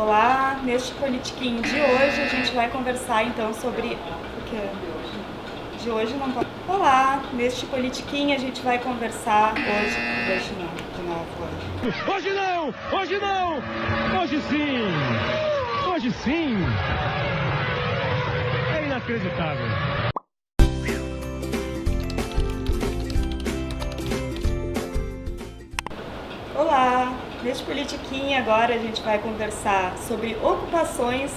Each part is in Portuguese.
Olá, neste Politiquinho de hoje a gente vai conversar então sobre o que de hoje não pode. Olá, neste Politiquinho a gente vai conversar hoje não, de novo hoje. Hoje não, hoje não, hoje sim, hoje sim. É inacreditável. Olá, neste Politiquinho agora a gente vai conversar sobre ocupações.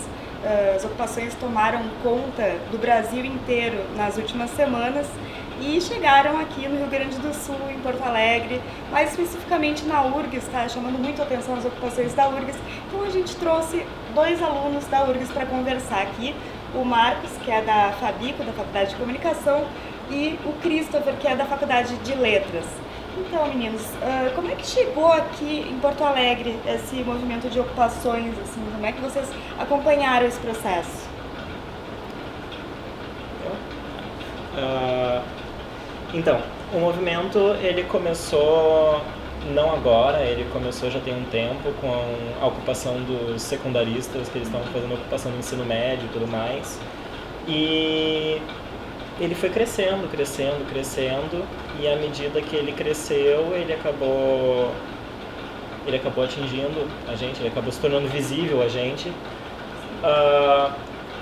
As ocupações tomaram conta do Brasil inteiro nas últimas semanas e chegaram aqui no Rio Grande do Sul, em Porto Alegre, mais especificamente na URGS, está chamando muito a atenção as ocupações da URGS. Então a gente trouxe dois alunos da URGS para conversar aqui, o Marcos, que é da Fabico, da Faculdade de Comunicação, e o Christopher, que é da Faculdade de Letras. Então, meninos, como é que chegou aqui em Porto Alegre esse movimento de ocupações? Assim, como é que vocês acompanharam esse processo? Então, o movimento ele começou não agora, ele começou já tem um tempo com a ocupação dos secundaristas, que eles estavam fazendo a ocupação do ensino médio e tudo mais. E ele foi crescendo, e à medida que ele cresceu, ele acabou atingindo a gente, ele acabou se tornando visível a gente.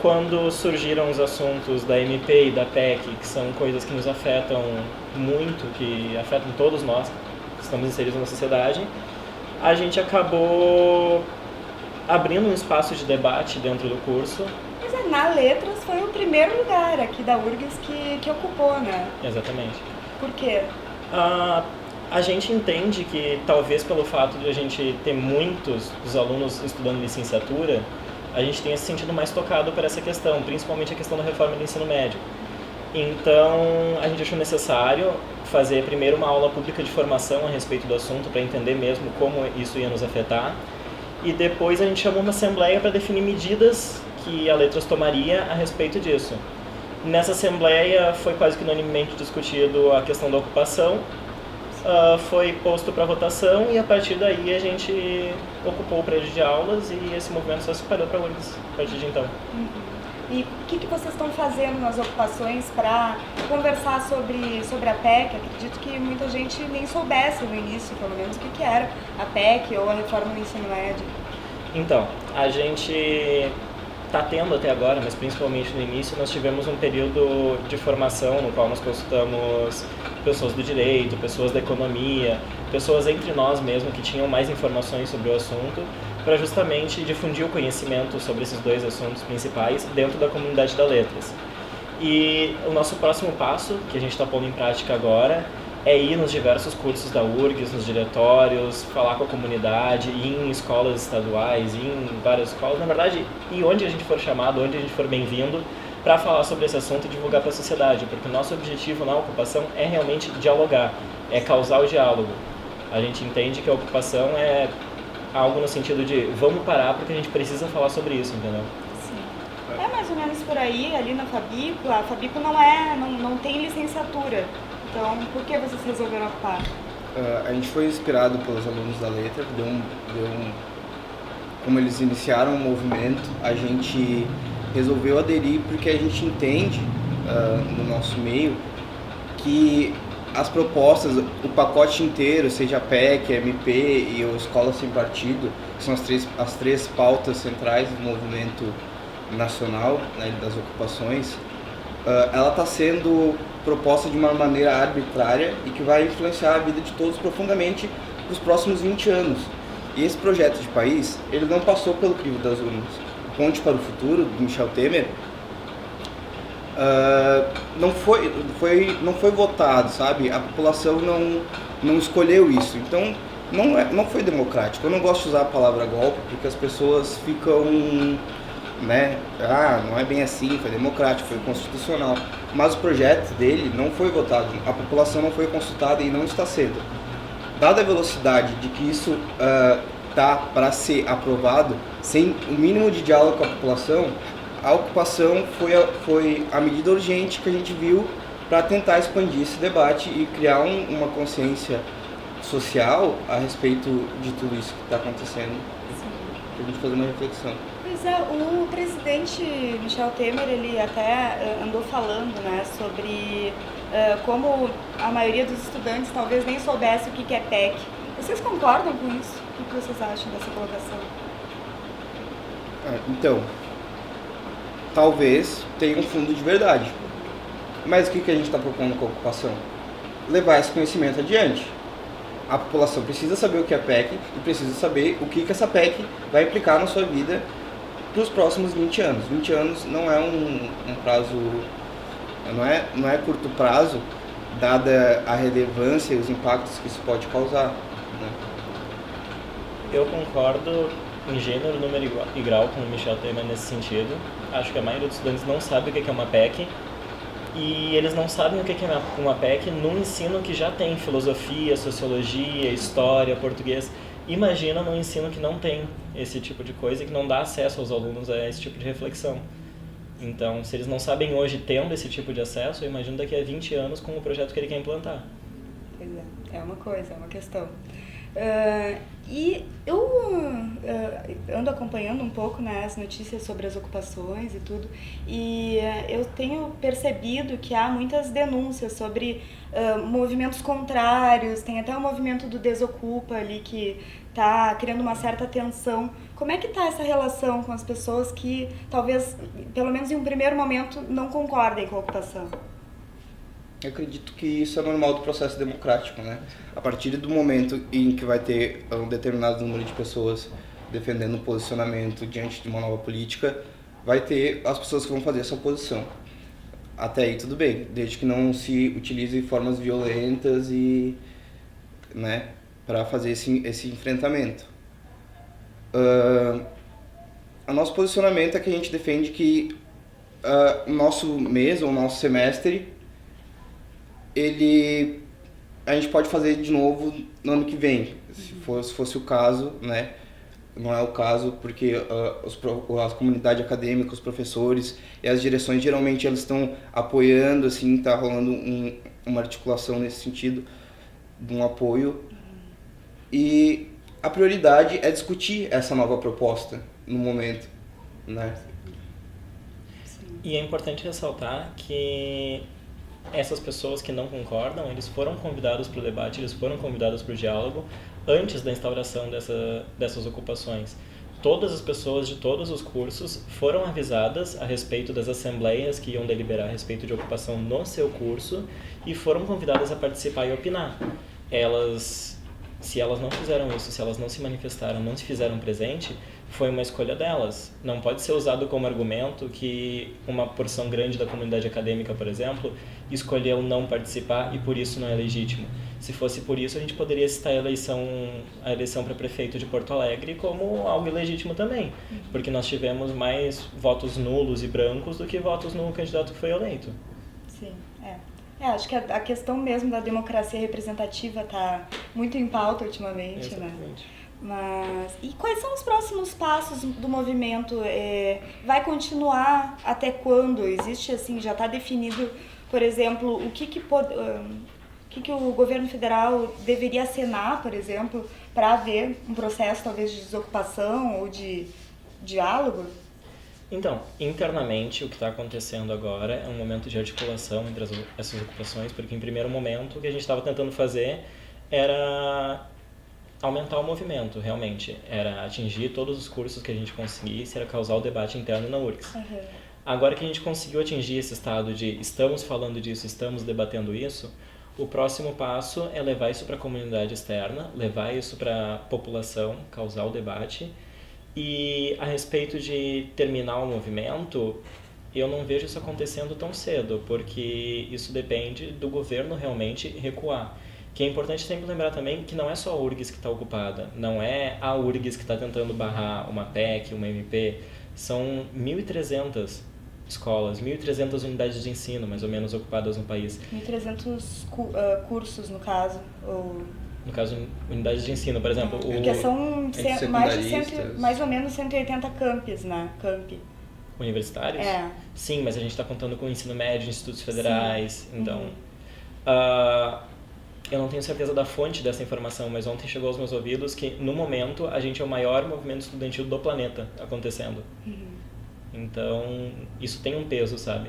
Quando surgiram os assuntos da MP e da PEC, que são coisas que nos afetam muito, que afetam todos nós que estamos inseridos na sociedade, a gente acabou abrindo um espaço de debate dentro do curso. Mas na Letras foi o primeiro lugar aqui da URGS que ocupou, né? Exatamente. Por quê? A gente entende que talvez pelo fato de a gente ter muitos dos alunos estudando licenciatura, a gente tenha se sentido mais tocado por essa questão, principalmente a questão da reforma do ensino médio. Então, a gente achou necessário fazer primeiro uma aula pública de formação a respeito do assunto, para entender mesmo como isso ia nos afetar. E depois a gente chamou uma assembleia para definir medidas que a Letras tomaria a respeito disso. Nessa assembleia foi quase que unanimemente discutido a questão da ocupação, foi posto para votação e a partir daí a gente ocupou o prédio de aulas e esse movimento só se espalhou para a URGS a partir de então. E o que vocês estão fazendo nas ocupações para conversar sobre a PEC? Acredito que muita gente nem soubesse no início, pelo menos, o que era a PEC ou a reforma do ensino médio. Então, a gente está tendo até agora, mas principalmente no início, nós tivemos um período de formação no qual nós consultamos pessoas do direito, pessoas da economia, pessoas entre nós mesmo que tinham mais informações sobre o assunto, para justamente difundir o conhecimento sobre esses dois assuntos principais dentro da comunidade da Letras. E o nosso próximo passo, que a gente está pondo em prática agora, é ir nos diversos cursos da URGS, nos diretórios, falar com a comunidade, ir em escolas estaduais, ir em várias escolas, na verdade, ir onde a gente for chamado, onde a gente for bem-vindo, para falar sobre esse assunto e divulgar para a sociedade, porque o nosso objetivo na ocupação é realmente dialogar, é causar o diálogo. A gente entende que a ocupação é algo no sentido de vamos parar porque a gente precisa falar sobre isso, entendeu? Sim. É mais ou menos por aí, ali na Fabico. A Fabico não tem licenciatura. Então, por que vocês resolveram ocupar? A gente foi inspirado pelos alunos da Letra, como eles iniciaram o movimento, a gente resolveu aderir porque a gente entende no nosso meio que as propostas, o pacote inteiro, seja a PEC, a MP e a Escola Sem Partido, que são as três pautas centrais do movimento nacional, né, das ocupações, ela está sendo proposta de uma maneira arbitrária e que vai influenciar a vida de todos profundamente nos próximos 20 anos. E esse projeto de país, ele não passou pelo crivo das urnas. O Ponte para o Futuro, do Michel Temer, não foi votado, sabe? A população não escolheu isso. Então, não foi democrático. Eu não gosto de usar a palavra golpe, porque as pessoas ficam, né? Não é bem assim, foi democrático, foi constitucional. Mas o projeto dele não foi votado, a população não foi consultada e não está sendo. Dada a velocidade de que isso está para ser aprovado, sem o mínimo de diálogo com a população, a ocupação foi a medida urgente que a gente viu para tentar expandir esse debate e criar uma consciência social a respeito de tudo isso que está acontecendo. Sim. pra gente fazer uma reflexão. Pois é, o presidente Michel Temer, ele até andou falando, né, sobre como a maioria dos estudantes talvez nem soubesse o que é PEC. Vocês concordam com isso? O que vocês acham dessa colocação? Então, talvez tenha um fundo de verdade. Mas o que a gente está propondo com a ocupação? Levar esse conhecimento adiante. A população precisa saber o que é PEC e precisa saber o que essa PEC vai implicar na sua vida para os próximos 20 anos. 20 anos não é um prazo, não é curto prazo, dada a relevância e os impactos que isso pode causar, né? Eu concordo em gênero, número e grau com o Michel Temer nesse sentido. Acho que a maioria dos estudantes não sabe o que é uma PEC. E eles não sabem o que é uma PEC num ensino que já tem filosofia, sociologia, história, português. Imagina num ensino que não tem esse tipo de coisa e que não dá acesso aos alunos a esse tipo de reflexão. Então, se eles não sabem hoje tendo esse tipo de acesso, eu imagino daqui a 20 anos com o projeto que ele quer implantar. Pois é uma coisa, é uma questão. E eu ando acompanhando um pouco, né, as notícias sobre as ocupações e tudo, e eu tenho percebido que há muitas denúncias sobre movimentos contrários, tem até o movimento do Desocupa ali que está criando uma certa tensão. Como é que está essa relação com as pessoas que talvez, pelo menos em um primeiro momento, não concordem com a ocupação? Eu acredito que isso é normal do processo democrático, né? A partir do momento em que vai ter um determinado número de pessoas defendendo um posicionamento diante de uma nova política, vai ter as pessoas que vão fazer essa oposição. Até aí tudo bem, desde que não se utilize formas violentas e, né, para fazer esse enfrentamento. O nosso posicionamento é que a gente defende que o nosso mês ou o nosso semestre a gente pode fazer de novo no ano que vem, se fosse o caso, né? Não é o caso porque a comunidade acadêmica, os professores e as direções geralmente eles estão apoiando, assim, está rolando uma articulação nesse sentido, de um apoio. E a prioridade é discutir essa nova proposta no momento, né? E é importante ressaltar que essas pessoas que não concordam, eles foram convidados para o debate, eles foram convidados para o diálogo antes da instauração dessas ocupações. Todas as pessoas de todos os cursos foram avisadas a respeito das assembleias que iam deliberar a respeito de ocupação no seu curso e foram convidadas a participar e opinar. Se elas não fizeram isso, se elas não se manifestaram, não se fizeram presente, foi uma escolha delas. Não pode ser usado como argumento que uma porção grande da comunidade acadêmica, por exemplo, escolheu não participar e por isso não é legítimo. Se fosse por isso, a gente poderia citar a eleição para prefeito de Porto Alegre como algo ilegítimo também, porque nós tivemos mais votos nulos e brancos do que votos no candidato que foi eleito. Sim, acho que a questão mesmo da democracia representativa está muito em pauta ultimamente. Exatamente. Né? Mas, e quais são os próximos passos do movimento? Vai continuar até quando? Existe, assim, já está definido, por exemplo, o que o governo federal deveria acenar, por exemplo, para haver um processo talvez de desocupação ou de diálogo? Então, internamente, o que está acontecendo agora é um momento de articulação entre essas ocupações, porque em primeiro momento o que a gente estava tentando fazer era aumentar o movimento, realmente. Era atingir todos os cursos que a gente conseguisse, era causar o debate interno na URGS. Uhum. Agora que a gente conseguiu atingir esse estado de estamos falando disso, estamos debatendo isso, o próximo passo é levar isso para a comunidade externa, levar isso para a população, causar o debate. E a respeito de terminar o movimento, eu não vejo isso acontecendo tão cedo, porque isso depende do governo realmente recuar. Que é importante sempre lembrar também que não é só a URGS que está ocupada, não é a URGS que está tentando barrar uma PEC, uma MP, são 1.300 escolas, 1.300 unidades de ensino, mais ou menos, ocupadas no país. 1.300 cursos, no caso, ou... No caso, unidades de ensino, por exemplo... Porque são mais ou menos 180 campos, né? Universitários? Sim, mas a gente está contando com o ensino médio, institutos federais, Sim. então... Eu não tenho certeza da fonte dessa informação, mas ontem chegou aos meus ouvidos que, no momento, a gente é o maior movimento estudantil do planeta acontecendo. Então, isso tem um peso, sabe?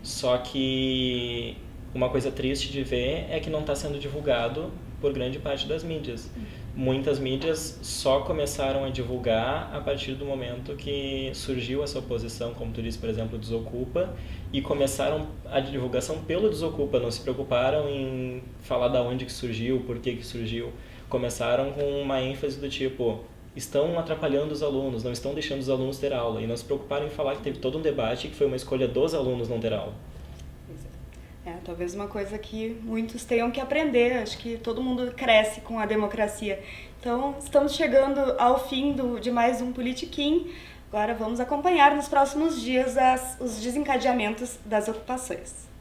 Só que uma coisa triste de ver é que não está sendo divulgado por grande parte das mídias. Muitas mídias só começaram a divulgar a partir do momento que surgiu essa oposição, como tu disse, por exemplo, o Desocupa, e começaram a divulgação pelo Desocupa, não se preocuparam em falar da onde que surgiu, por que que surgiu. Começaram com uma ênfase do tipo, estão atrapalhando os alunos, não estão deixando os alunos ter aula, e não se preocuparam em falar que teve todo um debate e que foi uma escolha dos alunos não ter aula. Talvez uma coisa que muitos tenham que aprender. Acho que todo mundo cresce com a democracia. Então, estamos chegando ao fim de mais um Politiquim. Agora vamos acompanhar nos próximos dias os desencadeamentos das ocupações.